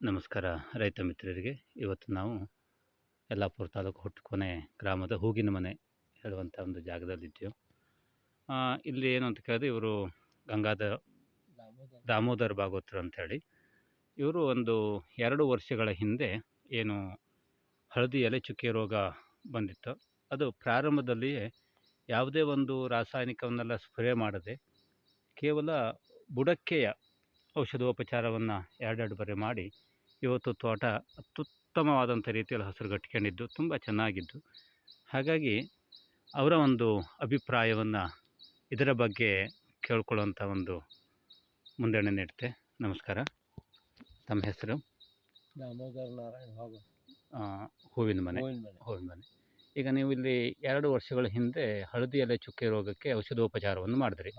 ನಮಸ್ಕಾರ ರೈತ ಮಿತ್ರರಿಗೆ. ಇವತ್ತು ನಾವು ಯಲ್ಲಾಪುರ ತಾಲೂಕು ಹುಟ್ಟುಕೊನೆ ಗ್ರಾಮದ ಹೂಗಿನ ಮನೆ ಹೇಳುವಂಥ ಒಂದು ಜಾಗದಲ್ಲಿದ್ದೆವು. ಇಲ್ಲಿ ಏನು ಅಂತ ಕೇಳಿದ್ರೆ ಇವರು ಗಂಗಾಧರ ದಾಮೋದರ್ ಭಾಗವತರು ಅಂಥೇಳಿ. ಇವರು ಒಂದು 2 ವರ್ಷಗಳ ಹಿಂದೆ ಏನು ಹಳದಿ ಎಲೆ ಚುಕ್ಕೆ ರೋಗ ಬಂದಿತ್ತು. ಅದು ಪ್ರಾರಂಭದಲ್ಲಿಯೇ ಯಾವುದೇ ಒಂದು ರಾಸಾಯನಿಕವನ್ನೆಲ್ಲ ಸ್ಪ್ರೇ ಮಾಡದೆ ಕೇವಲ ಬುಡಕ್ಕೆಯ ಔಷಧೋಪಚಾರವನ್ನು 2 ಬಾರಿ ಮಾಡಿ ಇವತ್ತು ತೋಟ ಅತ್ಯುತ್ತಮವಾದಂಥ ರೀತಿಯಲ್ಲಿ ಹಸಿರುಗಟ್ಕೊಂಡಿದ್ದು ತುಂಬ ಚೆನ್ನಾಗಿದ್ದು. ಹಾಗಾಗಿ ಅವರ ಒಂದು ಅಭಿಪ್ರಾಯವನ್ನು ಇದರ ಬಗ್ಗೆ ಕೇಳ್ಕೊಳ್ಳುವಂಥ ಒಂದು ಮುಂದಣೆ ನೀಡುತ್ತೆ. ನಮಸ್ಕಾರ, ತಮ್ಮ ಹೆಸರು? ದಾಮೋದರ ನಾರಾಯಣ ಭಾಗವತ್, ಹೂವಿನ ಮನೆ. ಈಗ ನೀವು ಇಲ್ಲಿ 2 ವರ್ಷಗಳ ಹಿಂದೆ ಹಳದಿ ಎಲೆ ಚುಕ್ಕೆ ರೋಗಕ್ಕೆ ಔಷಧೋಪಚಾರವನ್ನು ಮಾಡಿದ್ರಿ.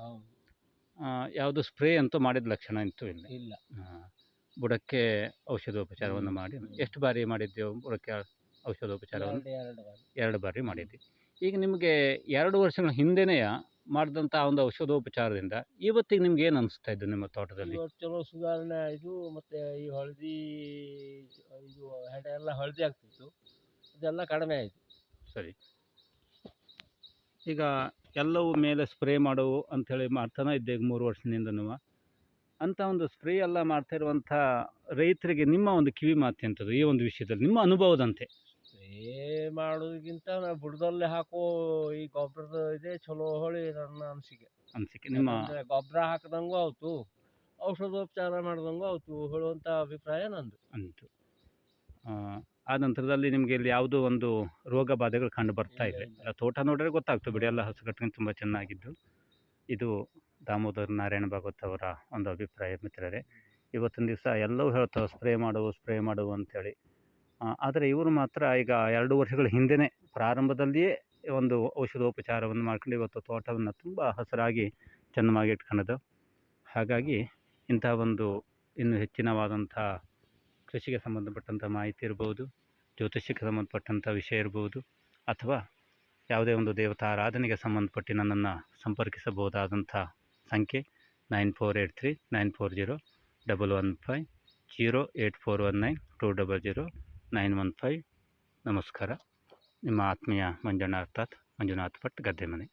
ಯಾವುದು ಸ್ಪ್ರೇ ಅಂತೂ ಮಾಡಿದ ಲಕ್ಷಣ ಅಂತೂ ಇಲ್ಲ. ಬುಡಕ್ಕೆ ಔಷಧೋಪಚಾರವನ್ನು ಮಾಡಿ ಎಷ್ಟು ಬಾರಿ ಮಾಡಿದ್ದೆವು? ಬುಡಕ್ಕೆ ಔಷಧೋಪಚಾರವನ್ನು 2 ಬಾರಿ ಮಾಡಿದ್ವಿ. ಈಗ ನಿಮಗೆ 2 ವರ್ಷಗಳ ಹಿಂದೆನೇ ಮಾಡಿದಂಥ ಒಂದು ಔಷಧೋಪಚಾರದಿಂದ ಇವತ್ತಿಗೆ ನಿಮ್ಗೆ ಏನು ಅನಿಸ್ತಾ ಇದ್ದು ನಿಮ್ಮ ತೋಟದಲ್ಲಿ? ಇವತ್ತು ಚಲೋ ಸುಧಾರಣೆ ಆಯಿತು. ಮತ್ತು ಈ ಹಳದಿ ಇದು ಹೆಡೆ ಎಲ್ಲ ಹಳದಿ ಆಗ್ತಿತ್ತು, ಅದೆಲ್ಲ ಕಡಿಮೆ ಆಯಿತು. ಸರಿ, ಈಗ ಎಲ್ಲವೂ ಮೇಲೆ ಸ್ಪ್ರೇ ಮಾಡವು ಅಂಥೇಳಿ ಮಾಡ್ತಾನೆ ಇದ್ದೆ ಈಗ 3 ವರ್ಷದಿಂದನೂ. ಅಂಥ ಒಂದು ಸ್ಪ್ರೇ ಎಲ್ಲ ಮಾಡ್ತಾ ಇರುವಂಥ ರೈತರಿಗೆ ನಿಮ್ಮ ಒಂದು ಕಿವಿ ಮಾತು ಎಂಥದ್ದು ಈ ಒಂದು ವಿಷಯದಲ್ಲಿ, ನಿಮ್ಮ ಅನುಭವದಂತೆ? ಸ್ಪ್ರೇ ಮಾಡೋದಕ್ಕಿಂತ ನಾವು ಬುಡದಲ್ಲೇ ಹಾಕೋ ಈ ಗೊಬ್ಬರದ ಇದೆ ಚಲೋ ಹೊಳಿ ನನ್ನ ಅನಿಸಿಕೆ. ನಿಮ್ಮ ಗೊಬ್ಬರ ಹಾಕಿದಂಗೂ ಆಯ್ತು, ಔಷಧೋಪಚಾರ ಮಾಡಿದಂಗೂ ಆಯ್ತು ಹೇಳುವಂಥ ಅಭಿಪ್ರಾಯ ನಂದು. ಅಂತು ಆ ನಂತರದಲ್ಲಿ ನಿಮಗೆ ಇಲ್ಲಿ ಯಾವುದೋ ಒಂದು ರೋಗ ಬಾಧೆಗಳು ಕಂಡು ಬರ್ತಾ ಇದೆ? ತೋಟ ನೋಡಿದ್ರೆ ಗೊತ್ತಾಗ್ತದೆ ಬಿಡಿ, ಎಲ್ಲ ಹಸುಗಟ್ಟಿಗೆ ತುಂಬ ಚೆನ್ನಾಗಿದ್ದು. ಇದು ದಾಮೋದರ ನಾರಾಯಣ ಭಾಗವತ್ ಅವರ ಒಂದು ಅಭಿಪ್ರಾಯ ಮಿತ್ರರೇ. ಇವತ್ತಿನ ದಿವಸ ಎಲ್ಲವೂ ಹೇಳ್ತಾವೆ ಸ್ಪ್ರೇ ಮಾಡುವು ಅಂಥೇಳಿ. ಆದರೆ ಇವರು ಮಾತ್ರ ಈಗ 2 ವರ್ಷಗಳ ಹಿಂದೆಯೇ ಪ್ರಾರಂಭದಲ್ಲಿಯೇ ಒಂದು ಔಷಧೋಪಚಾರವನ್ನು ಮಾಡ್ಕೊಂಡು ಇವತ್ತು ತೋಟವನ್ನು ತುಂಬ ಹಸಿರಾಗಿ ಚೆನ್ನಾಗಿ ಇಟ್ಕೊಳ್ಳೋದು. ಹಾಗಾಗಿ ಇಂಥ ಒಂದು ಇನ್ನೂ ಹೆಚ್ಚಿನವಾದಂಥ ಕೃಷಿಗೆ ಸಂಬಂಧಪಟ್ಟಂಥ ಮಾಹಿತಿ ಇರ್ಬೋದು, ಜ್ಯೋತಿಷ್ಯಕ್ಕೆ ಸಂಬಂಧಪಟ್ಟಂಥ ವಿಷಯ ಇರ್ಬೋದು, ಅಥವಾ ಯಾವುದೇ ಒಂದು ದೇವತಾ ಆರಾಧನೆಗೆ ಸಂಬಂಧಪಟ್ಟು ನನ್ನನ್ನು ಸಂಪರ್ಕಿಸಬಹುದಾದಂಥ ಸಂಖ್ಯೆ 9483 940 115 08419 200 915. ನಮಸ್ಕಾರ. ನಿಮ್ಮ ಆತ್ಮೀಯ ಮಂಜುನಾಥ್ ಭಟ್, ಗದ್ದೆ ಮನೆ.